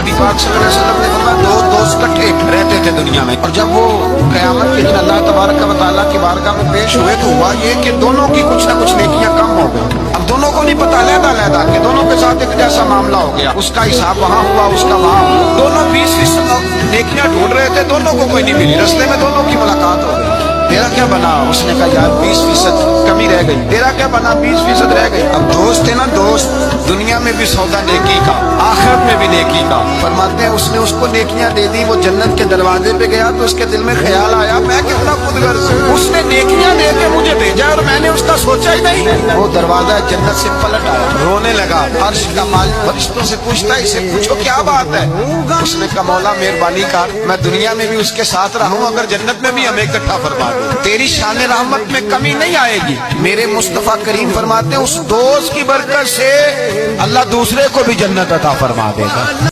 नबी पाक सल्लल्लाहु अलैहि वसल्लम ने फरमाया दो दोस्त इकट्ठे रहते थे दुनिया में, और जब वो क़यामत के दिन अल्लाह तबारक व तआला की बारगाह में पेश हुए तो हुआ ये कि दोनों की कुछ ना कुछ नेकियां कम हो गई। अब दोनों को नहीं पता, अलग-अलग कि दोनों के साथ एक जैसा मामला हो गया, उसका हिसाब वहाँ हुआ, उसका वहाँ। दोनों 20% नेकियां ढूंढ रहे थे, दोनों को कोई नहीं मिली, रास्ते में दोनों की मुलाकात हो गई। तेरा क्या बना? उसने कहा यार 20% कमी रह गई। तेरा क्या बना? 20% रह गई। अब दोस्त है ना दोस्त, दुनिया में भी सौदा नेकी का, आखिरत में भी नेकी का। फरमाते हैं उसने उसको नेकियां दे दी, वो जन्नत के दरवाजे पे गया तो उसके दिल में ख्याल आया मैं कितना खुदगर्ज हूं, उसने नेकियां दे के मुझे भेजा और मैंने उसका सोचा ही नहीं। वो दरवाजा जन्नत से पलट आया, रोने लगा। अर्श का मालिक फरिश्तों से पूछता इसे पूछो क्या बात है? उसने कहा मौला मेहरबानी कर, मैं दुनिया में भी उसके साथ रहा हूं, अगर जन्नत में भी हमें इकट्ठा फरमा दे, तेरी शान रहमत में कमी नहीं आएगी। मेरे मुस्तफा करीम फरमाते हैं उस दोस्त की बरकत से अल्लाह दूसरे को भी जन्नत अता फरमा देगा।